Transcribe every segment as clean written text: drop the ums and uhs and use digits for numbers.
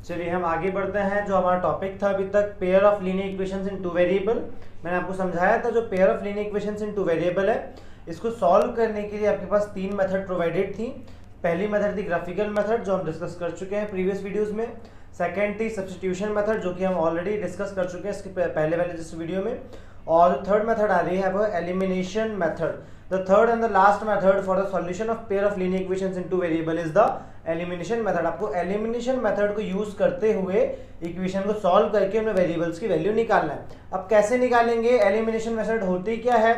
चलिए हम आगे बढ़ते हैं। जो हमारा टॉपिक था अभी तक, pair of linear equations in two variable. मैंने आपको समझाया था जो pair of linear equations in two variable है, इसको सॉल्व करने के लिए आपके पास तीन मेथड प्रोवाइडेड थी। पहली मेथड थी ग्राफिकल मेथड, जो हम डिस्कस कर चुके हैं प्रीवियस वीडियोस में। सेकंड थी सब्स्टिट्यूशन मेथड, जो कि हम ऑलरेडी डिस्कस कर चुके हैं इसके पहले वाले जिस वीडियो में। और थर्ड मेथड आ रही है वो elimination method. The third and the last method for the solution of pair of linear equations in two variable is the elimination method। आपको elimination method को यूज करते हुए इक्वेशन को सॉल्व करके उन्हें वेरिएबल्स की वैल्यू निकालना है। अब कैसे निकालेंगे, एलिमिनेशन मेथड होती क्या है,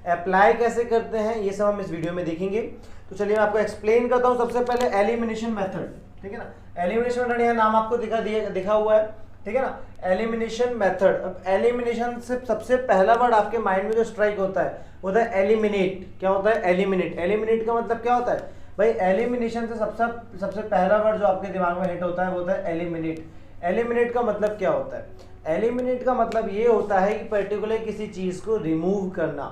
अप्लाई कैसे करते हैं, ये सब हम इस वीडियो में देखेंगे। तो चलिए मैं आपको एक्सप्लेन करता हूँ। सबसे पहले एलिमिनेशन मेथड, ठीक है ना। एलिमिनेशन मेथड यहाँ नाम आपको दिखा हुआ है, ठीक है ना, एलिमिनेशन मेथड। अब एलिमिनेशन से सबसे पहला वर्ड आपके माइंड में जो स्ट्राइक होता है वो होता है एलिमिनेट। क्या होता है, एलिमिनेट। एलिमिनेट का मतलब क्या होता है भाई, एलिमिनेशन से सबसे पहला वर्ड जो आपके दिमाग में हिट होता है वो होता है एलिमिनेट। एलिमिनेट का मतलब क्या होता है, एलिमिनेट का मतलब ये होता है कि पर्टिकुलर किसी चीज को रिमूव करना,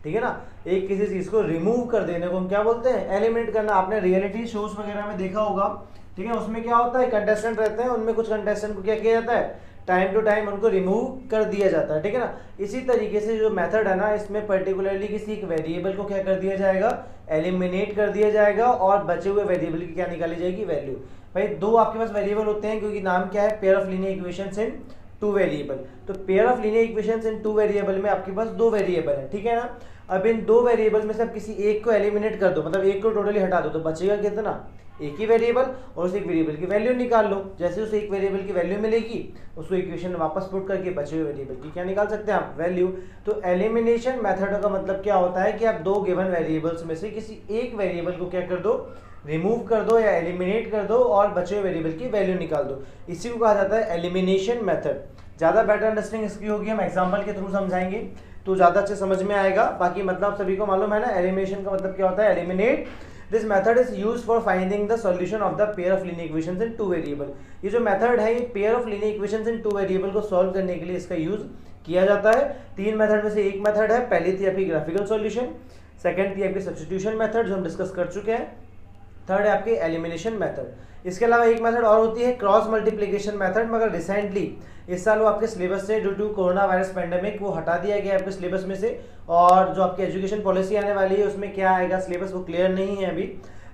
ठीक है ना। एक किसी चीज को रिमूव कर देने को हम क्या बोलते हैं, एलिमिनेट करना। आपने रियलिटी शोज वगैरह में देखा होगा, ठीक है, उसमें क्या होता है, कंटेस्टेंट रहते हैं, उनमें कुछ कंटेस्टेंट को क्या किया जाता है, टाइम टू टाइम उनको रिमूव कर दिया जाता है, ठीक है ना। इसी तरीके से जो मेथड है ना, इसमें पर्टिकुलरली किसी एक वेरिएबल को क्या कर दिया जाएगा, एलिमिनेट कर दिया जाएगा और बचे हुए वेरिएबल की क्या निकाली जाएगी, वैल्यू। भाई दो आपके पास वेरिएबल होते हैं, क्योंकि नाम क्या है, pair of linear equations in two variable. तो pair of linear equations in two variable में आपके पास दो वेरिएबल है, ठीक है ना। अब इन दो वेरिएबल में से आप किसी एक को एलिमिनेट कर दो, मतलब एक को टोटली हटा दो, तो बचेगा कितना, एक ही वेरिएबल, और उस एक वेरिएबल की वैल्यू निकाल लो। जैसे उस एक वेरिएबल की वैल्यू मिलेगी, उसको इक्वेशन में वापस पुट करके बचे हुए वेरिएबल की क्या निकाल सकते हैं आप, वैल्यू। तो एलिमिनेशन मेथड का मतलब क्या होता है कि आप दो गिवन वेरिएबल्स में से किसी एक वेरिएबल को क्या कर दो, रिमूव कर दो या एलिमिनेट कर दो और बचे हुए वेरिएबल की वैल्यू निकाल दो। इसी को कहा जाता है एलिमिनेशन मेथड। ज़्यादा बेटर अंडरस्टैंडिंग इसकी होगी, हम एग्जाम्पल के थ्रू समझाएंगे तो ज़्यादा अच्छे समझ में आएगा। बाकी मतलब सभी को मालूम है ना, एलिमिनेशन का मतलब क्या होता है, eliminate. This method is used for finding the solution of the pair of linear equations in two variable. ये जो मेथड है, ये pair of linear equations in two variable को सॉल्व करने के लिए इसका यूज किया जाता है। तीन मेथड में से एक मेथड है, पहली थी आपकी ग्राफिकल सॉल्यूशन, सेकंड थी आपकी सब्स्टिट्यूशन मेथड जो हम डिस्कस कर चुके हैं, थर्ड है आपकी एलिमिनेशन मेथड। इसके अलावा एक मेथड और होती है क्रॉस मल्टीप्लिकेशन मेथड, मगर रिसेंटली इस साल वो आपके सिलेबस से due to coronavirus pandemic वो हटा दिया गया आपके सिलेबस में से। और जो आपकी एजुकेशन पॉलिसी आने वाली है उसमें क्या आएगा, सिलेबस वो क्लियर नहीं है अभी,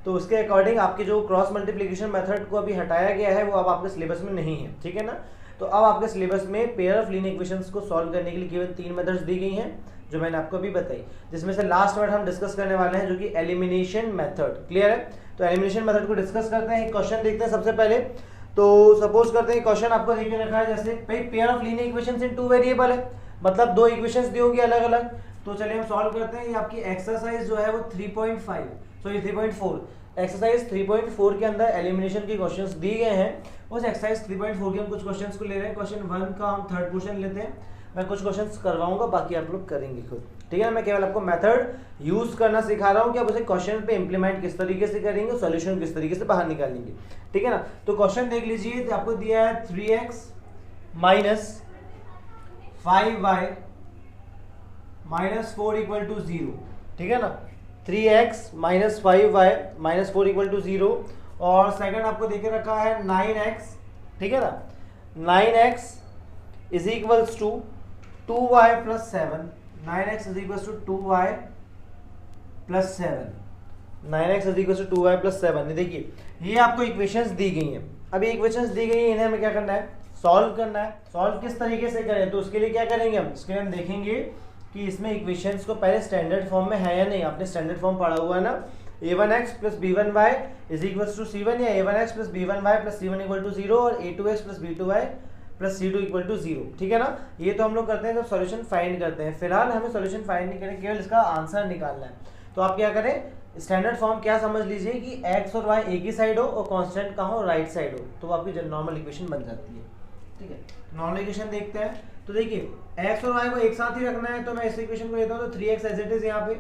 तो उसके अकॉर्डिंग आपकी जो क्रॉस मल्टीप्लिकेशन मेथड को अभी हटाया गया है वो अब आपके सिलेबस में नहीं है, ठीक है ना। तो अब आपके सिलेबस में पेयर ऑफ लीनियर इक्वेशंस को सॉल्व करने के लिए केवल तीन मेथड्स दी गई हैं जो मैंने आपको अभी बताई, जिसमें से लास्ट मेथड हम डिस्कस करने वाले हैं जो कि एलिमिनेशन मेथड। क्लियर है, तो एलिमिनेशन मेथड को डिस्कस करते हैं। एक क्वेश्चन देखते हैं सबसे पहले। तो सपोज करते हैं क्वेश्चन आपको देख के रखा है, जैसे भाई pair of linear equations in two variable है, मतलब दो इक्वेशंस दी होंगी अलग अलग। तो चलिए हम सॉल्व करते हैं। ये आपकी एक्सरसाइज जो है वो 3.4 एक्सरसाइज 3.4 के अंदर एलिमिनेशन के क्वेश्चंस दिए गए हैं। उस एक्सरसाइज 3.4 के हम कुछ क्वेश्चंस को ले रहे हैं। क्वेश्चन 1 का हम थर्ड पोर्शन लेते हैं। मैं कुछ क्वेश्चंस करवाऊंगा, बाकी आप लोग करेंगे खुद, ठीक है। मैं केवल आपको मेथड यूज करना सिखा रहा हूँ कि आप उसे क्वेश्चन पे इंप्लीमेंट किस तरीके से करेंगे, सॉल्यूशन किस तरीके से बाहर निकालेंगे, ठीक है ना। तो क्वेश्चन देख लीजिए, तो आपको दिया है 3x minus 5y minus 4 equal to 0, ठीक है ना। 3x minus 5y minus 4 equal to 0। और सेकंड आपको देखे रखा है 9x, ठीक है ना। 9x is equals to 2y plus 7। 9x is equals to 2y plus 7। 9x is equals to 2y plus 7। देखिए ये आपको इक्वेशंस दी गई हैं। अब ये इक्वेशंस दी गई हैं, इन्हें हमें क्या करना है, सॉल्व करना है। सॉल्व किस तरीके से करें, तो उसके लिए क्या करेंगे हम, इसके लिए हम देखेंगे कि इसमें इक्वेशंस को पहले स्टैंडर्ड फॉर्म में है या नहीं। आपने स्टैंडर्ड फॉर्म पढ़ा हुआ है ना, a1x plus b1y is equals to c1, या a1x plus b1y plus c1 equal to 0, और a2x plus b2y plus c2 equal to 0, ठीक है ना। ये तो हम लोग करते हैं जब सॉल्यूशन फाइंड करते हैं। फिलहाल हमें सॉल्यूशन फाइंड नहीं करें, केवल इसका आंसर निकालना है। तो आप क्या करें, स्टैंडर्ड फॉर्म क्या समझ लीजिए कि x और y एक ही साइड हो और कांस्टेंट कहाँ हो, राइट साइड हो, तो आपकी नॉर्मल इक्वेशन बन जाती है, ठीक है। नॉर्मल इक्वेशन देखते हैं। तो देखिए x और y को एक साथ ही रखना है, तो मैं इस इक्वेशन को लेता हूँ। तो 3x एज इट इज यहाँ पे,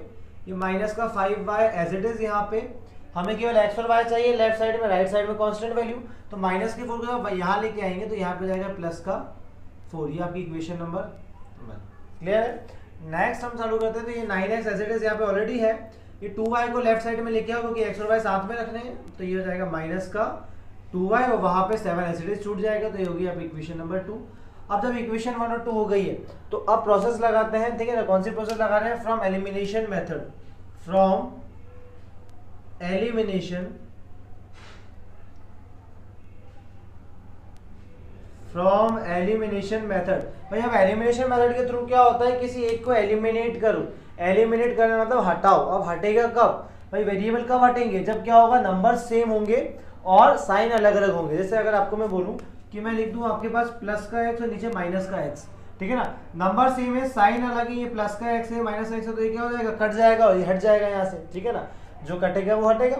ये माइनस का 5y एज इट इज यहाँ पे। हमें केवल x और y चाहिए लेफ्ट साइड में, राइट साइड में कांस्टेंट वैल्यू। तो माइनस के 4 को यहाँ लेके आएंगे तो यहाँ पे जाएगा प्लस का 4। ये आपकी इक्वेशन नंबर 1। क्लियर है। नेक्स्ट हम चालू करते हैं। तो ये 9x एज इट इज यहाँ पे ऑलरेडी है। ये 2y को लेफ्ट साइड में लेके आओ, क्योंकि x और y साथ में रखने हैं, तो ये हो जाएगा माइनस का 2y और वहां पे 7 ऐसे छूट जाएगा, तो ये होगी अब इक्वेशन नंबर 2। अब जब इक्वेशन 1 और 2 हो गई है तो अब प्रोसेस लगाते हैं, ठीक है ना। कौन सी प्रोसेस लगा रहे हैं? From elimination method, from elimination method. भाई अब एलिमिनेशन मेथड के थ्रू क्या होता है, किसी एक को एलिमिनेट करो। एलिमिनेट करना मतलब हटाओ। अब हटेगा कब? भाई वेरिएबल कब हटेंगे? जब क्या होगा, नंबर सेम होंगे और साइन अलग अलग होंगे। जैसे अगर आपको मैं बोलूं कि मैं लिख दूं आपके पास प्लस का एक्स और नीचे माइनस का एक्स, ठीक है ना। नंबर सेम है, साइन अलग है, ये प्लस का एक्स है, माइनस एक्स है, तो ये क्या हो जाएगा, कट जाएगा और ये हट जाएगा यहाँ से, ठीक है ना। जो कटेगा वो हटेगा,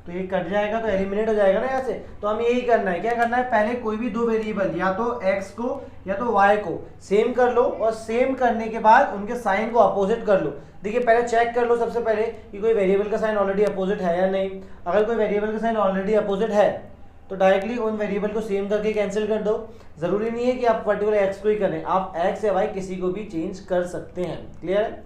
तो ये कट जाएगा तो एलिमिनेट हो जाएगा ना यहाँ से। तो हमें यही करना है, क्या करना है, पहले कोई भी दो वेरिएबल या तो x को या तो y को सेम कर लो और सेम करने के बाद उनके साइन को अपोजिट कर लो। देखिए पहले चेक कर लो सबसे पहले कि कोई वेरिएबल का साइन ऑलरेडी अपोजिट है या नहीं। अगर कोई वेरिएबल का साइन ऑलरेडी अपोजिट है तो डायरेक्टली उन वेरिएबल को सेम करके कैंसिल कर दो। जरूरी नहीं है कि आप पर्टिकुलर x को ही करें, आप x या y किसी को भी चेंज कर सकते हैं। क्लियर है?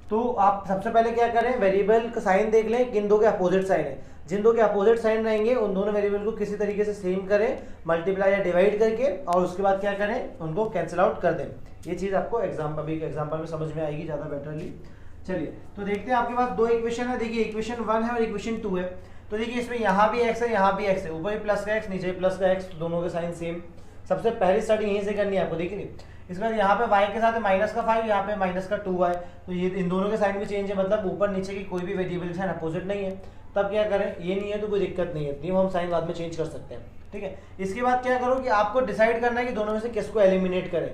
तो आप सबसे पहले क्या करें, वेरिएबल का साइन देख लें, किन दो के अपोजिट साइन है। जिन दो के अपोजिट साइन रहेंगे उन दोनों वेरिएबल को किसी तरीके से सेम करें, मल्टीप्लाई या डिवाइड करके, और उसके बाद क्या करें, उनको कैंसिल आउट कर दें। ये चीज आपको एग्जाम्पल में समझ में आएगी ज्यादा बेटरली। चलिए तो देखते हैं, आपके पास दो इक्वेशन है। देखिए इक्वेशन 1 है और इक्वेशन 2 है। तो देखिए इसमें यहाँ भी x है, यहाँ भी x है, ऊपर भी प्लस का x, नीचे भी प्लस का x, तो दोनों के साइन सेम। सबसे पहली स्टार्टिंग यहीं से करनी है आपको। देखिए इसके बाद यहाँ पे y के साथ माइनस का 5, यहाँ पे माइनस का 2y, तो ये इन दोनों के साइन भी चेंज है, मतलब ऊपर नीचे की कोई भी वेरिएबल साइन अपोजिट नहीं है। तब क्या करें, ये नहीं है तो कोई दिक्कत नहीं है, हम साइन बाद में चेंज कर सकते हैं, ठीक है। इसके बाद क्या करो कि आपको डिसाइड करना है कि दोनों में से किसको एलिमिनेट करें,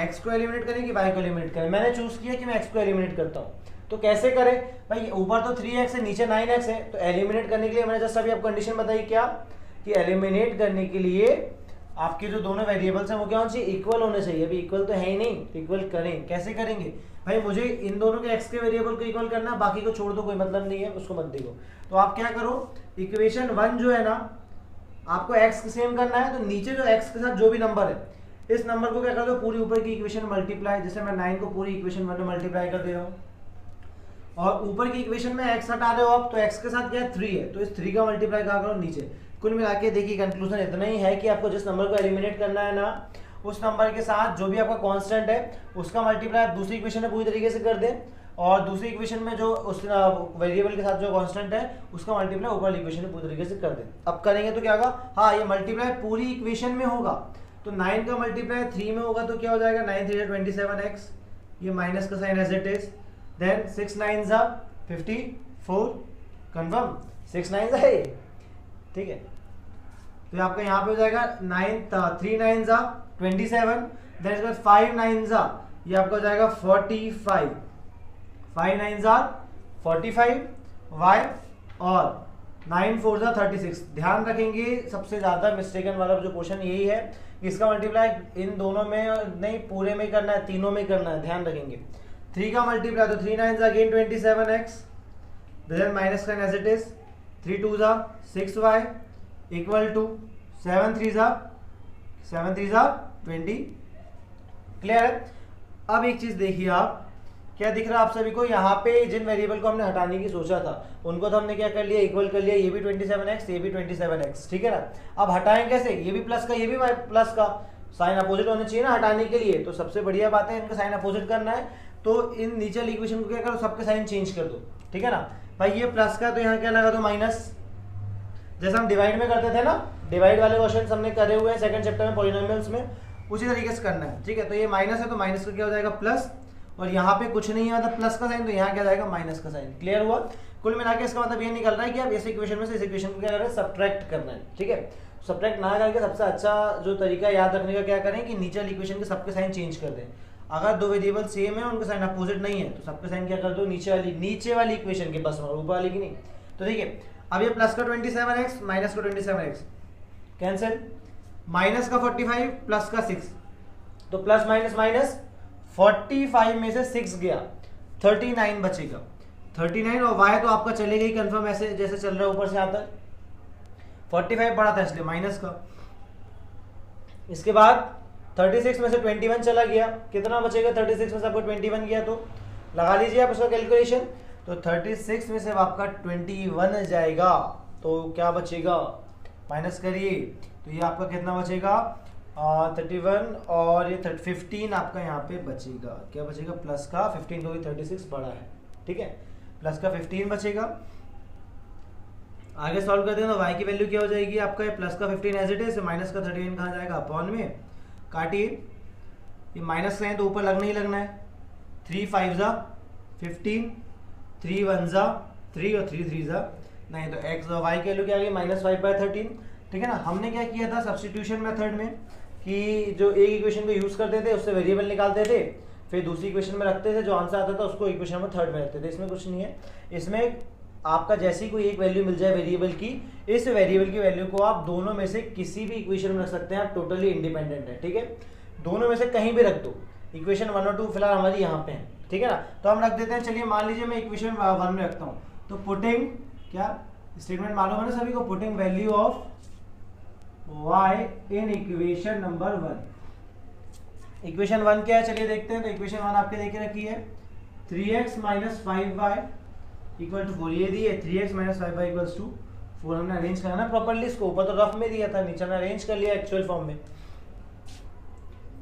x को एलिमिनेट करें कि y को एलिमिनेट करें। मैंने चूज किया कि मैं x को एलिमिनेट करता हूँ। तो कैसे करें भाई, ऊपर तो 3x है, नीचे 9x है, तो एलिमिनेट करने के लिए मैंने जस्ट अभी आपको कंडीशन बताई क्या, कि एलिमिनेट करने के लिए आपके जो दोनों वेरिएबल्स हैं वो क्या होना चाहिए, इक्वल होने चाहिए। अभी इक्वल तो है ही नहीं, तो इक्वल करें, कैसे करेंगे भाई, मुझे इन दोनों के x के वेरिएबल को इक्वल करना, बाकी को छोड़ दो, कोई मतलब नहीं है, उसको मत देखो। तो आप क्या करो, इक्वेशन 1 जो है ना, आपको x सेम करना है, तो नीचे जो x के साथ जो भी नंबर है, इस नंबर को क्या कर दो, पूरी ऊपर की इक्वेशन मल्टीप्लाई। जैसे मैं 9 को पूरी इक्वेशन 1 में मल्टीप्लाई कर दे रहा हूँ, और ऊपर की इक्वेशन में x हटा रहे हो आप, तो x के साथ क्या है 3 है, तो इस 3 का मल्टीप्लाई कहाँ करो, नीचे। कुल मिला के देखिए कंक्लूजन इतना ही है कि आपको जिस नंबर को एलिमिनेट करना है ना, उस नंबर के साथ जो भी आपका कांस्टेंट है उसका मल्टीप्लाई आप दूसरी इक्वेशन में पूरी तरीके से कर दें, और दूसरी इक्वेशन में जो उस वेरिएबल के साथ जो कांस्टेंट है उसका मल्टीप्लाई ऊपर इक्वेशन में पूरी तरीके से कर दें। अब करेंगे तो क्या होगा, हाँ ये मल्टीप्लाई पूरी इक्वेशन में होगा, तो 9 का मल्टीप्लाई 3 में होगा, तो क्या हो जाएगा 9 3 27x, ये माइनस का sign as it is, then 6 9 54, confirm 6 9 है, ठीक है। तो आपका यहाँ पे हो जाएगा 3 9 27, देन इसके बाद 5 9 ये आपका हो जाएगा 45, 5 9 45 y, और 9 4 36। ध्यान रखेंगे सबसे ज्यादा मिस्टेकन वाला जो क्वेश्चन यही है, इसका मल्टीप्लाई इन दोनों में नहीं, पूरे में करना है, तीनों में करना है, ध्यान रखेंगे। 3 का मल्टीप्लाई, तो 3 9 अगेन 27x, देन माइनस का as it is, 3 2 6y equal to 7 3 20। Clear है? अब एक चीज देखिए, आप क्या दिख रहा है आप सभी को, यहाँ पे जिन वेरिएबल को हमने हटाने की सोचा था उनको तो हमने क्या कर लिया, इक्वल कर लिया। ये भी 27x, ये भी 27x, ठीक है ना। अब हटाएं कैसे, ये भी प्लस का, ये भी प्लस का, साइन अपोजिट होने चाहिए ना हटाने के लिए। तो सबसे बढ़िया बात है, इनका साइन अपोजिट करना है, तो इन नीचे वाली इक्वेशन को क्या करो, सबके साइन चेंज कर दो, ठीक है ना। भाई ये प्लस का, तो यहाँ क्या लगा दो माइनस, जैसे हम डिवाइड में करते थे ना, डिवाइड वाले क्वेश्चन हमने करे हुए हैं सेकंड चैप्टर में पॉलिनोमियल्स में, उसी तरीके से करना है, ठीक है। तो ये माइनस है, तो माइनस का क्या हो जाएगा प्लस, और यहाँ पे कुछ नहीं है मतलब प्लस का साइन, तो यहाँ क्या जाएगा माइनस का साइन। क्लियर हुआ? कुल मिला के इसका मतलब ये निकल रहा है कि आप इस इक्वेशन में से इस इक्वेशन को क्या करें, सब्ट्रैक्ट करना है, ठीक है। सब्ट्रैक्ट ना करके सबसे अच्छा जो तरीका याद रखने का क्या करें, कि नीचे वाली इक्वेशन के सबके साइन चेंज कर दें। अगर दो वेरिएबल सेम है, उनका साइन अपोजिट नहीं है, तो सबके साइन क्या कर दो, नीचे वाली इक्वेशन के बस, ऊपर वाली की नहीं। तो ठीक है, अब ये प्लस का 27x, माइनस का 27x कैंसिल, माइनस का 45, प्लस का 6, तो प्लस माइनस माइनस, 45 में से 6 गया, 39 बचेगा, 39, और y तो आपका चलेगा ही कंफर्म, ऐसे जैसे चल रहा है ऊपर से आता है। 45 बड़ा था इसलिए माइनस का। इसके बाद 36 में से 21 चला गया, कितना बचेगा, 36 में से आपको 21 गया, तो लगा लीजिए आप उसका कैलकुलेशन। तो 36 में से आपका 21 जाएगा, तो क्या बचेगा, माइनस करिए तो ये आपका कितना बचेगा 31 और ये 15 आपका यहाँ पे बचेगा। क्या बचेगा? प्लस का 15 क्योंकि 36 बड़ा है, ठीक है, प्लस का 15 बचेगा। आगे सॉल्व करते हैं तो y की वैल्यू क्या हो जाएगी आपका? प्लस का 15 एज इट इज, माइनस का 31 कहाँ जाएगा? अपॉन में काटिए, ये माइनस का है तो ऊपर लगना ही लगना है। 3 5 जा 15, 3 1 जा 3 और 3 3 जा 9, तो x और y की वैल्यू क्या आ गई? -5/13, ठीक है ना। हमने क्या किया था सब्स्टिट्यूशन मेथड में कि जो एक इक्वेशन को यूज करते थे उससे वेरिएबल निकालते थे, फिर दूसरी इक्वेशन में रखते थे, जो आंसर आता था उसको इक्वेशन में थर्ड में रखते थे। इसमें कुछ नहीं है, इसमें आपका जैसी कोई एक वैल्यू मिल जाए वेरिएबल की, इस वेरिएबल की वैल्यू को आप दोनों में से किसी भी इक्वेशन में रख सकते हैं, टोटली इंडिपेंडेंट है, ठीक है। दोनों में से कहीं भी रख दो, इक्वेशन 1 और 2 फिलहाल हमारी यहाँ पे है, ठीक है ना। तो हम रख देते हैं, चलिए मान लीजिए मैं इक्वेशन 1 में रखता हूँ, तो पुटिंग, क्या स्टेटमेंट मालूम है ना सभी को, putting value of y in equation number 1। Equation 1 क्या है चलिए देखते हैं। तो इक्वेशन 1 आपके देखे रखी है 3x - 5y = 4, ये दी है 3x - 5y = 4। हमने अरेंज करना प्रॉपर्ली इसको, ऊपर तो रफ में दिया था, नीचे हमने अरेंज कर लिया एक्चुअल फॉर्म में।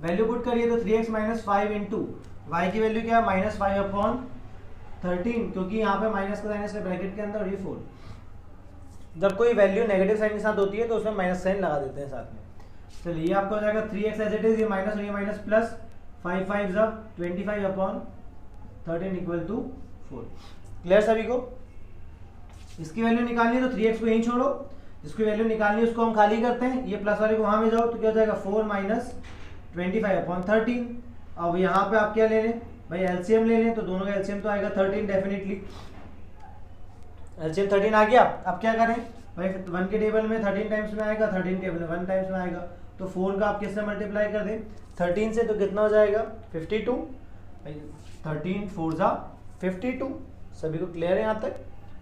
वैल्यू पुट करिए तो 3x - 5 इंटू y की वैल्यू क्या है? -5/13, क्योंकि यहाँ पे माइनस का साइन है ब्रैकेट के अंदर, और ये 4। जब कोई वैल्यू नेगेटिव साइन के साथ होती है तो उसमें माइनस साइन लगा देते हैं साथ में। चलिए ये आपको हो जाएगा 3x एज इट इज, ये माइनस और ये माइनस प्लस, 5 5 जा 25/13 = 4। क्लियर सभी को? इसकी वैल्यू निकालनी है तो 3x को यहीं छोड़ो, जिसकी वैल्यू निकालनी है उसको हम खाली करते हैं, ये प्लस वाले को वहां में जाओ तो क्या हो जाएगा 4 - 25/13। अब यहाँ पे आप क्या ले लें भाई? एलसीएम ले लें, तो दोनों का एलसीएम तो आएगा 13 डेफिनेटली। एलसीएम 13 आ गया। अब क्या करें भाई? 1 के टेबल में 13 टाइम्स में आएगा, 13 टेबल में 1 टाइम्स में आएगा, तो 4 का आप किससे मल्टीप्लाई कर दें? 13 से, तो कितना हो जाएगा 52। 13 4 जा 52। सभी को क्लियर है यहाँ तक?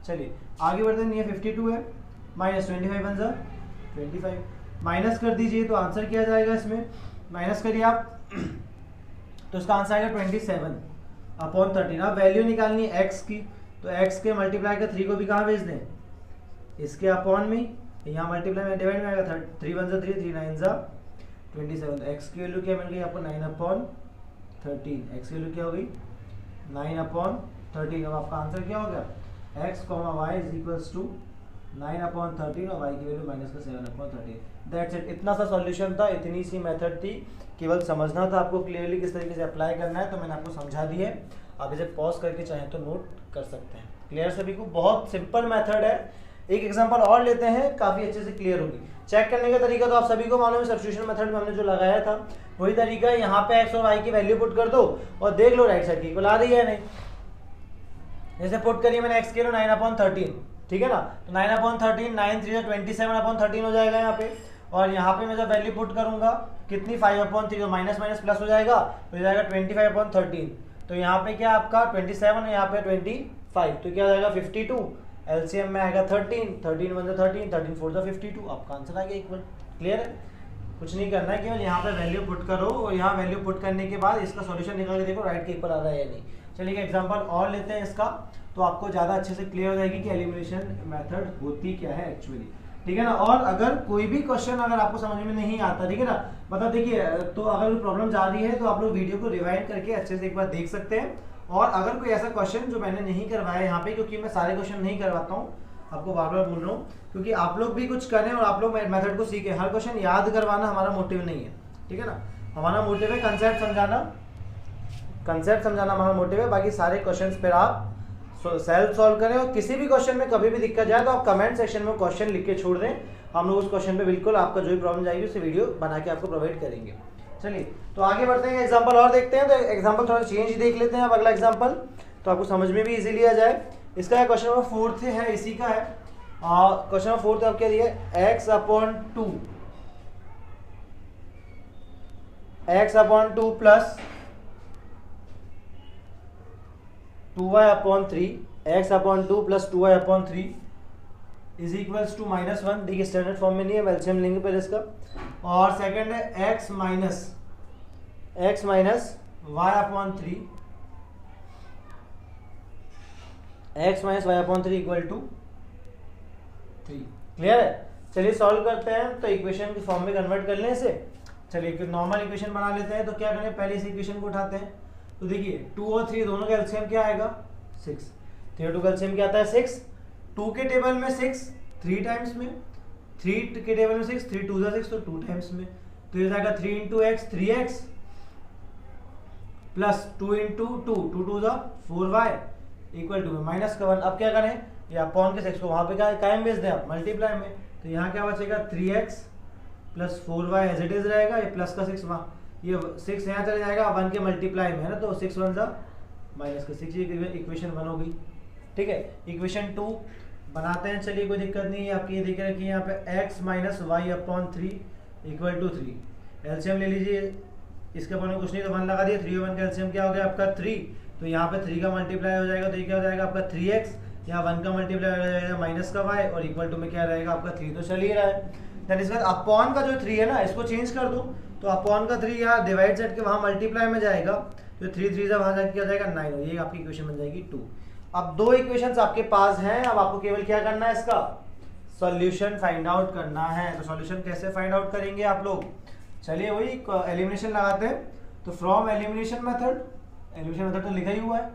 चलिए आगे बढ़ते हैं। ये 52 है, -25 1 जा 25, माइनस कर दीजिए तो आंसर क्या जाएगा? इसमें माइनस करिए आप तो इसका आंसर आएगा 27/13। अब वैल्यू निकालनी है x की, तो x के मल्टीप्लाई का 3 को भी कहाँ भेज दें? इसके अपॉन में, यहाँ मल्टीप्लाई में डिवाइड में आएगा 3 1 जा 3, 3 9 जा 27। तो x की वैल्यू क्या मिल गई आपको? 9/13। x की वैल्यू क्या हो गई? 9/13। अब आपका आंसर क्या हो गया? x, y = 9/13 और y की वैल्यू -7/13। That's it. इतना सा सॉल्यूशन था, इतनी सी मेथड थी, केवल समझना था आपको क्लियरली किस तरीके से अप्लाई करना है, तो मैंने आपको समझा दी है। आप इसे पॉज करके चाहें तो नोट कर सकते हैं। क्लियर सभी को? बहुत सिंपल मेथड है। एक एग्जांपल और लेते हैं, काफ़ी अच्छे से क्लियर होगी। चेक करने का तरीका तो आप सभी को मालूम है, सब्स्टिट्यूशन मेथड में हमने जो लगाया था वही तरीका है। यहाँ पे x और y की वैल्यू पुट कर दो और देख लो राइट साइड की इक्वल आ रही है नहीं। जैसे पुट करिए मैंने x के लिए 9/13, ठीक है ना, तो 9/13 9 3 27/13 हो जाएगा यहाँ पे। और यहाँ पे मैं जब वैल्यू पुट करूंगा कितनी 5/3, तो माइनस माइनस प्लस हो जाएगा, तो जाएगा 25/13। तो यहाँ पे क्या आपका 27 है, यहाँ पे 25, तो क्या हो जाएगा 52। एलसीएम में आएगा 13, 13 1 13, 13 4 52। आपका आंसर आ गया इक्वल। क्लियर है? कुछ नहीं करना है, केवल यहाँ पे वैल्यू पुट करो और यहाँ वैल्यू पुट करने के बाद इसका सॉल्यूशन निकाल के देखो राइट के इक्वल आ रहा है या नहीं। चलिए एग्जांपल और लेते हैं इसका, तो आपको ज़्यादा अच्छे से क्लियर हो जाएगी कि एलिमिनेशन मेथड होती क्या है एक्चुअली, ठीक है ना। और अगर कोई भी क्वेश्चन अगर आपको समझ में नहीं आता, ठीक है ना, मतलब देखिए, तो अगर कोई प्रॉब्लम जा रही है तो आप लोग वीडियो को रिवाइंड करके अच्छे से एक बार देख सकते हैं। और अगर कोई ऐसा क्वेश्चन जो मैंने नहीं करवाया यहाँ पे, क्योंकि मैं सारे क्वेश्चन नहीं करवाता हूँ, आपको बार बार बोल रहा हूँ, क्योंकि आप लोग भी कुछ करें और आप लोग मेथड को सीखें। हर क्वेश्चन याद करवाना हमारा मोटिव नहीं है, ठीक है ना। हमारा मोटिव है कंसेप्ट समझाना हमारा मोटिव है। बाकी सारे क्वेश्चन पर आप सेल्फ सॉल्व करें, और किसी भी क्वेश्चन में कभी भी दिक्कत जाए तो आप कमेंट सेक्शन में क्वेश्चन लिख के छोड़ दें। हम लोग उस क्वेश्चन पे बिल्कुल आपका जो भी प्रॉब्लम जाएगी उससे वीडियो बना के आपको प्रोवाइड करेंगे। चलिए तो आगे बढ़ते हैं, एग्जांपल और देखते हैं। तो एग्जांपल थोड़ा चेंज देख लेते हैं अब अगला एग्जांपल, तो आपको समझ में भी इजीली आ जाए। इसका क्वेश्चन नंबर 4 है, इसी का है। क्वेश्चन नंबर 4 आप क्या दिया? x/2 plus 2y/3, x/2 plus 2y/3 is equals to -1। देखिए स्टैंडर्ड फॉर्म में नहीं है, एलसीएम लेंगे पहले इसका। और सेकंड है x minus y/3, x minus y/3 equal to 3। Clear है? चलिए सॉल्व करते हैं, तो इक्वेशन की फॉर्म में कन्वर्ट कर लें इसे। चलिए नॉर्मल इक्वेशन बना लेते हैं। तो क्या करें, पहले इस इक्वेशन को उठाते हैं। तो देखिए 2 और 3 दोनों का एलसीएम क्या आएगा 6, 3 और 2 का एलसीएम क्या आता है 6। 2 के टेबल में 6 3 टाइम्स में, 3 के टेबल में 6, 3 2 6 तो 2 टाइम्स में। तो ये जाएगा 3 into X 3x plus 2 into 2 2 2 4y equal to minus का 1। अब क्या करें, ये अपॉन के 6 को वहां पे क्या कायम भेज दें आप मल्टीप्लाई में। तो यहाँ क्या बचेगा 3x plus 4y as it is रहेगा, ये प्लस का 6 वहाँ, ये 6 यहाँ चले जाएगा 1 के मल्टीप्लाई में है ना, तो 6 1 माइनस का 6, ये इक्वेशन 1 हो गई। ठीक है, इक्वेशन 2 बनाते हैं। चलिए कोई दिक्कत नहीं है, आपकी ये देख रखी है यहाँ पे x minus Y upon 3 equal to 3। LCM ले लीजिए, इसके अपन में कुछ नहीं तो 1 लगा दिया, 3 और 1 का एलसीएम क्या हो गया आपका 3। तो यहाँ पे 3 का मल्टीप्लाई हो जाएगा, तो ये क्या हो जाएगा आपका 3x, यहाँ 1 का मल्टीप्लाई हो जाएगा माइनस का y, और इक्वल टू में क्या रहेगा आपका 3। तो चल ही रहा है। देन इसके बाद अपॉन का जो 3 है ना, इसको चेंज कर दो। तो अपॉन का 3 यहाँ डिवाइड सेट के वहाँ मल्टीप्लाई में जाएगा, तो 3 3 वहाँ जाके क्या हो जाएगा 9, ये आपकी इक्वेशन बन जाएगी 2। अब 2 इक्वेशंस आपके पास हैं, अब आपको केवल क्या करना है, इसका सॉल्यूशन फाइंड आउट करना है। तो सॉल्यूशन कैसे फाइंड आउट करेंगे आप लोग, चलिए वही एलिमिनेशन लगाते हैं। तो from elimination method, elimination method तो लिखा ही हुआ है,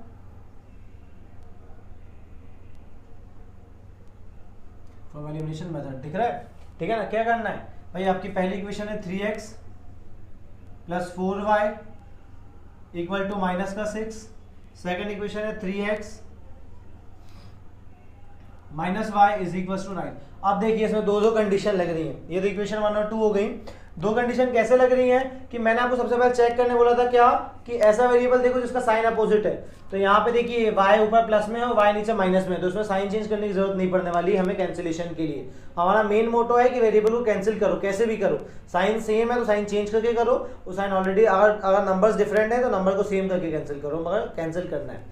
फ्रॉम एलिमिनेशन मेथड दिख रहा है। ठीक है ना, क्या करना है भाई, आपकी पहली इक्वेशन है 3x plus 4y equal to minus का 6। सेकेंड इक्वेशन है 3x minus Y is equal to 9। अब देखिए इसमें दो कंडीशन लग रही है, ये तो इक्वेशन 1 और 2 हो गई। दो कंडीशन कैसे लग रही हैं कि मैंने आपको सबसे पहले चेक करने बोला था क्या, कि ऐसा वेरिएबल देखो जिसका साइन अपोजिट है। तो यहाँ पे देखिए y ऊपर प्लस में है और y नीचे माइनस में है, तो उसमें साइन चेंज करने की जरूरत नहीं पड़ने वाली हमें कैंसिलेशन के लिए। हमारा मेन मोटो है कि वेरिएबल को कैंसिल करो, कैसे भी करो, साइन सेम है तो साइन चेंज करके करो, वो साइन ऑलरेडी अगर नंबर्स डिफरेंट है तो नंबर को सेम करके कैंसिल करो, मगर कैंसिल करना है।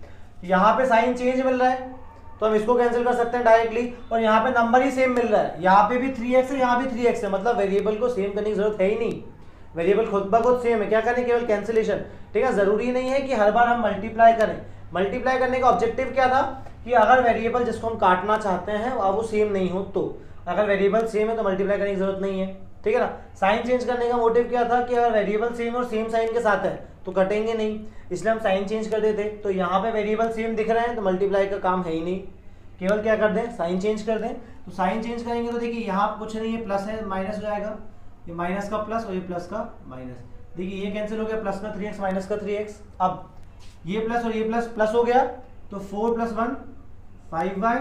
यहाँ पे साइन चेंज मिल रहा है तो हम इसको कैंसिल कर सकते हैं डायरेक्टली, और यहाँ पे नंबर ही सेम मिल रहा है, यहाँ पे भी 3x है यहाँ भी 3x है, मतलब वेरिएबल को सेम करने की जरूरत है ही नहीं, वेरिएबल खुद ब खुद सेम है। क्या करें, केवल कैंसिलेशन। ठीक है, जरूरी नहीं है कि हर बार हम मल्टीप्लाई करें। मल्टीप्लाई करने का ऑब्जेक्टिव क्या था कि अगर वेरिएबल जिसको हम काटना चाहते हैं अब वो सेम नहीं हो, तो अगर वेरिएबल सेम है तो मल्टीप्लाई करने की जरूरत नहीं है। ठीक है ना, साइन चेंज करने का मोटिव क्या था कि अगर वेरिएबल सेम और सेम साइन के साथ है तो कटेंगे नहीं, इसलिए हम साइन चेंज कर देते। तो यहाँ पे वेरिएबल सेम दिख रहे हैं तो मल्टीप्लाई का काम है ही नहीं, केवल क्या कर दें, साइन चेंज कर दें। तो साइन चेंज करेंगे तो देखिए यहाँ कुछ नहीं है, प्लस है माइनस हो जाएगा, ये माइनस का प्लस और ये प्लस का माइनस। देखिए ये कैंसिल हो गया, प्लस का 3x माइनस का 3x। अब ये प्लस और ये प्लस प्लस हो गया, तो 4 + 1 5y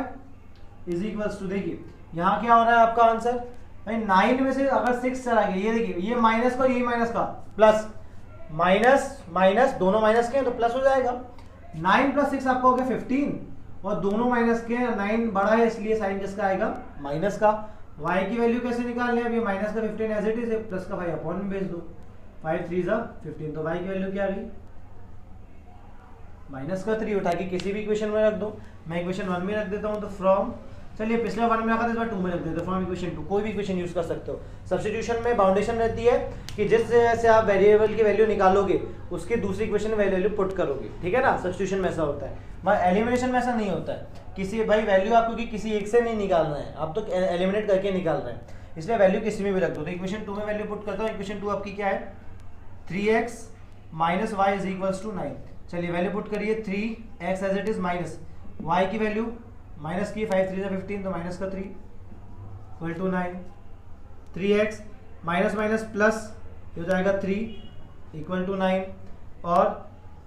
इज इक्वल्स टू, देखिए यहाँ क्या हो रहा है आपका आंसर भाई 9 में से अगर 6 चला गया, ये देखिए ये माइनस का और ये माइनस का प्लस, माइनस माइनस दोनों माइनस के हैं तो प्लस हो जाएगा। 9 + 6 आपका हो गया 15, और दोनों माइनस के हैं, 9 बड़ा है इसलिए साइन किसका आएगा माइनस का। y की वैल्यू कैसे निकालनी है, अब ये माइनस का 15 एज इट इज, प्लस का 5 अपॉन में भेज दो, 5 3 15। तो y की वैल्यू क्या आ गई माइनस का 3, उठा के किसी भी इक्वेशन में रख दो। मैं इक्वेशन 1 में रख देता हूँ, तो फ्रॉम, चलिए पिछले 1 में रखा था, इस बार 2 में रख देते हैं, फ्रॉम इक्वेशन 2, कोई भी इक्वेशन यूज कर सकते हो। सब्स्टिट्यूशन में बाउंडेशन रहती है कि जिस जगह से आप वेरिएबल की वैल्यू निकालोगे उसकी दूसरी इक्वेशन में वैल्यू पुट करोगे। ठीक है ना, सब्स्टिट्यूशन में ऐसा होता है, मगर एलिमिनेशन में ऐसा नहीं होता है। किसी भाई वैल्यू आपको कि किसी एक से नहीं निकालना है, आप तो एलिमिनेट करके निकाल रहे हैं, इसलिए वैल्यू किसी में भी रख दो। तो इक्वेशन 2 में वैल्यू पुट करता हूँ। इक्वेशन 2 आपकी क्या है 3x minus Y is equals to 9। चलिए वैल्यू पुट करिए, 3x as it is minus y की वैल्यू माइनस की 5 3 15, तो माइनस का 3 equal to 9। 3x minus minus plus हो जाएगा 3 इक्वल टू 9, और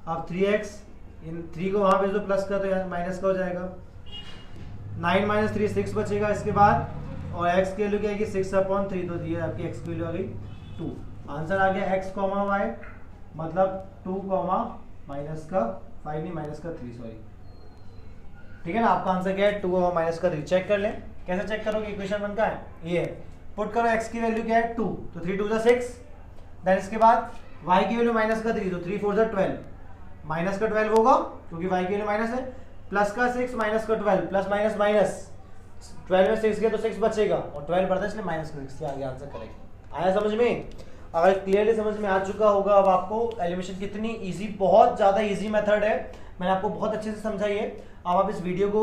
अब 3x इन 3 को वहाँ भेज दो प्लस का, तो यहाँ माइनस का हो जाएगा। 9 - 3 6 बचेगा इसके बाद, और x की वैल्यू क्या आएगी 6/3, तो ये आपकी x की वैल्यू आ गई 2। आंसर आ गया x, y, मतलब 2, माइनस का 5 नहीं माइनस का 3 सॉरी। ठीक है ना, आपका आंसर क्या है 2, माइनस का 3। चेक कर लें, कैसे चेक करोगे, इक्वेशन 1 का है ये, पुट करो x की वैल्यू क्या है 2, तो 3 2 6। देन इसके बाद y की वैल्यू माइनस का 3, तो 3 4 12, माइनस का 12 होगा क्योंकि y की वैल्यू माइनस है, प्लस का 6 माइनस का 12, प्लस माइनस माइनस, 12 में 6 गया तो 6 बचेगा, और 12 बढ़ता है इसलिए माइनस का 6 से आगे आंसर करेक्ट। आया समझ में? अगर क्लियरली समझ में आ चुका होगा अब आपको एलिमिनेशन कितनी इजी, बहुत ज़्यादा इजी मेथड है। मैंने आपको बहुत अच्छे से समझाई है। अब आप इस वीडियो को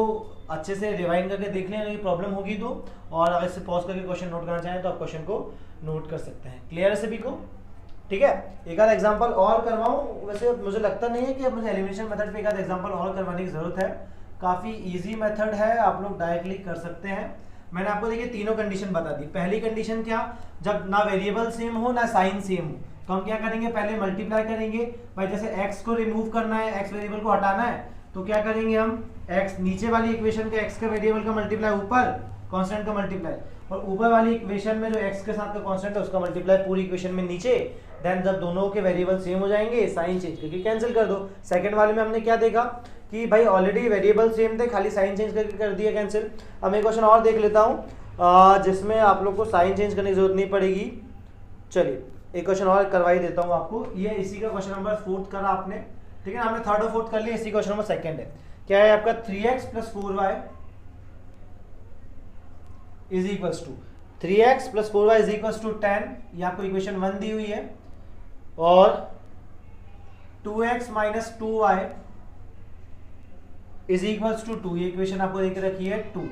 अच्छे से रिवाइंड करके देख लें, अगर प्रॉब्लम होगी तो, और अगर इसे पॉज करके क्वेश्चन नोट करना चाहें तो आप क्वेश्चन को नोट कर सकते हैं। क्लियर है सभी को? ठीक है, एक आध एग्जांपल और करवाऊं? वैसे मुझे लगता नहीं है कि अब मुझे एलिमिनेशन मेथड पे एक आध एग्जांपल और करवाने की जरूरत है, काफी इजी मेथड है, आप लोग डायरेक्टली कर सकते हैं। मैंने आपको देखिए तीनों कंडीशन बता दी। पहली कंडीशन क्या, जब ना वेरिएबल सेम हो ना साइन सेम हो, तो हम क्या करेंगे, पहले मल्टीप्लाई करेंगे। भाई जैसे x को रिमूव करना है, x वेरिएबल को हटाना है, तो क्या करेंगे हम, x नीचे वाली इक्वेशन के x का वेरिएबल का मल्टीप्लाई ऊपर कांस्टेंट का मल्टीप्लाई, और ऊपर वाली इक्वेशन में जो x के साथ का कांस्टेंट है उसका मल्टीप्लाई पूरी इक्वेशन में नीचे। देन जब दोनों के वेरिएबल सेम हो जाएंगे साइन चेंज करके कैंसिल कर दो। सेकंड वाले में हमने क्या देखा कि भाई ऑलरेडी वेरिएबल सेम थे, खाली साइन चेंज करके कर दिया कैंसिल। अब मैं क्वेश्चन और देख लेता हूँ जिसमें आप लोग को साइन चेंज करने की जरूरत नहीं पड़ेगी। चलिए एक क्वेश्चन और करवाई देता हूँ आपको। ये इसी का क्वेश्चन नंबर 4 करा आपने, ठीक है ना, हमने थर्ड और फोर्थ कर लिया, इसी क्वेश्चन नंबर 2 है। क्या है आपका 3x + 4y is equals to 3x + 4y is equals to 10, ये आपको इक्वेशन 1 दी हुई है, और 2x - 2y is equals to 2, ये इक्वेशन आपको देख रखी है 2।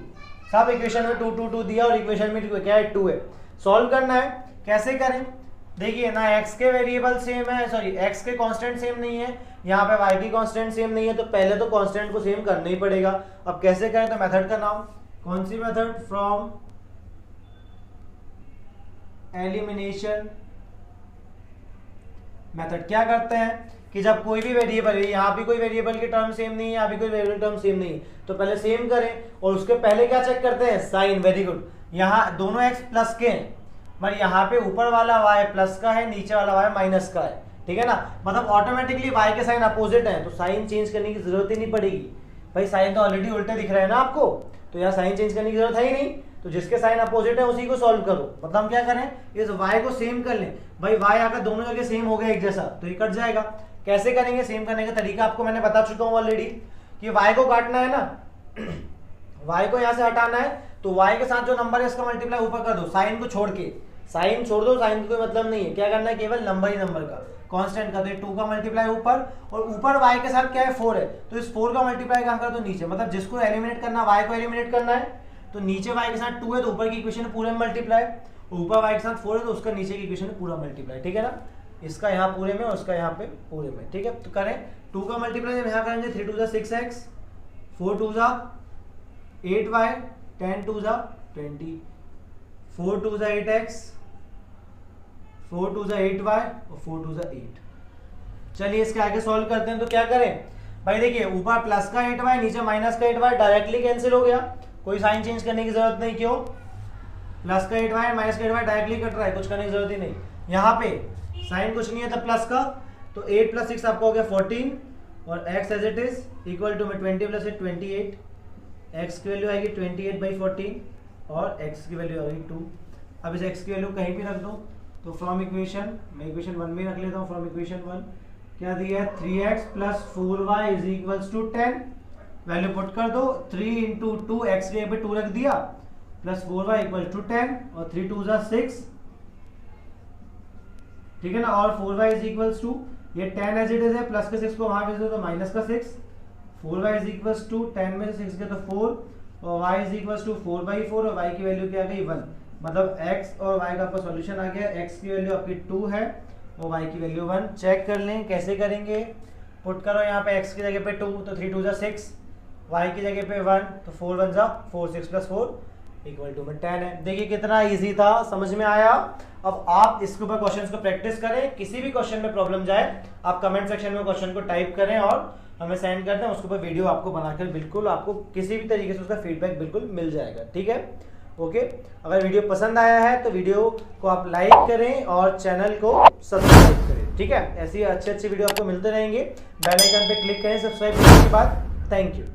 सब इक्वेशन में 2 2 2 दिया और इक्वेशन में क्या है 2 है। सॉल्व करना है, कैसे करें? देखिए ना x के वेरिएबल सेम है, सॉरी x के कांस्टेंट सेम नहीं है, यहाँ पे y की कांस्टेंट सेम नहीं है, तो पहले तो कांस्टेंट को सेम करना ही पड़ेगा। अब कैसे करें? तो मेथड का नाम कौन सी मेथड, फ्रॉम एलिमिनेशन मेथड। क्या करते हैं कि जब कोई भी वेरिएबल है, यहाँ भी कोई वेरिएबल की टर्म सेम नहीं है, यहाँ भी कोई वेरिएबल टर्म सेम नहीं है, तो पहले सेम करें और उसके पहले क्या चेक करते हैं, साइन। वेरी गुड, यहाँ दोनों x प्लस के हैं, मतलब यहाँ पे ऊपर वाला y प्लस का है, नीचे वाला y माइनस का है, ठीक है ना, मतलब ऑटोमेटिकली y के साइन अपोजिट है, तो साइन चेंज करने की जरूरत ही नहीं पड़ेगी। भाई साइन तो ऑलरेडी उल्टे दिख रहे हैं ना आपको, तो यहाँ साइन चेंज करने की जरूरत है ही नहीं, तो जिसके साइन अपोजिट है उसी को सॉल्व करो। मतलब हम क्या करें, इस y को सेम कर लें। भाई y आकर दोनों जगह सेम हो गया एक जैसा, तो ये कट जाएगा। कैसे करेंगे? सेम करने का तरीका आपको मैंने बता चुका हूँ ऑलरेडी, कि y को काटना है ना, y को यहाँ से हटाना है, तो y के साथ जो नंबर है इसका मल्टीप्लाई ऊपर कर दो, साइन को छोड़ के। साइन छोड़ दो, साइन का कोई मतलब नहीं है, क्या करना है, केवल नंबर ही नंबर का कांस्टेंट का, तो 2 का मल्टीप्लाई ऊपर, और ऊपर y के साथ क्या है 4 है, तो इस 4 का मल्टीप्लाई कहाँ कर दो, नीचे। मतलब जिसको एलिमिनेट करना, y को एलिमिनेट करना है, तो नीचे y के साथ 2 है तो ऊपर की इक्वेशन पूरे में मल्टीप्लाई, ऊपर y के साथ 4 है तो उसका नीचे की इक्वेशन पूरा मल्टीप्लाई, ठीक है ना, इसका यहाँ पूरे में और उसका यहाँ पे पूरे में, ठीक है। तो करें 2 का मल्टीप्लाई जब यहाँ करेंगे 3 2 6x, 4 2 8y, 10 2 20, 4 2 8x, 4 2 8y और 4 2 8। चलिए इसके आगे सॉल्व करते हैं। तो क्या करें भाई, देखिए ऊपर प्लस का 8y नीचे माइनस का 8y डायरेक्टली कैंसिल हो गया, कोई साइन चेंज करने की जरूरत नहीं। क्यों? प्लस का 8y माइनस का 8y डायरेक्टली कट रहा है, कुछ करने की जरूरत ही नहीं। यहाँ पे साइन कुछ नहीं है था प्लस का, तो 8 + 6 आपका हो गया 14, और x as it is equal to में 20 + 8 28, x की वैल्यू आएगी 28/14 और x की वैल्यू आएगी 2। अब इस x की वैल्यू कहीं भी रख दो, तो फ्रॉम इक्वेशन, मैं इक्वेशन 1 में रख लेता हूँ, फ्रॉम इक्वेशन 1 क्या दिया है, 3x + 4y = 10, वैल्यू पुट कर दो, 3 × 2, x के पे 2 रख दिया, प्लस 4y = 10, और 3 2 6, ठीक है ना, और 4y = ये 10 एज इट इज है, प्लस के 6 को वहां भेज दो तो माइनस का 6, 4y = 10 में से 6 गया तो 4, और y = 4/4, और y की वैल्यू क्या आ गई 1। मतलब x और y का आपका सॉल्यूशन आ गया, x की वैल्यू आपकी 2 है और y की वैल्यू 1। चेक कर लें कैसे करेंगे, पुट करो यहाँ पे x की जगह पे 2 तो 3 2 6, y की जगह पे 1 तो 4 1 4, 6 + 4 = 10 है। देखिए कितना इजी था, समझ में आया। अब आप इसके ऊपर क्वेश्चंस को प्रैक्टिस करें, किसी भी क्वेश्चन में प्रॉब्लम जाए आप कमेंट सेक्शन में क्वेश्चन को टाइप करें और हमें सेंड कर दें, उसके ऊपर वीडियो आपको बनाकर बिल्कुल आपको किसी भी तरीके से उसका फीडबैक बिल्कुल मिल जाएगा, ठीक है। ओके, अगर वीडियो पसंद आया है तो वीडियो को आप लाइक करें और चैनल को सब्सक्राइब करें, ठीक है। ऐसी अच्छी वीडियो आपको मिलते रहेंगे। बेल आइकन पे क्लिक करें सब्सक्राइब करने के बाद। Thank you.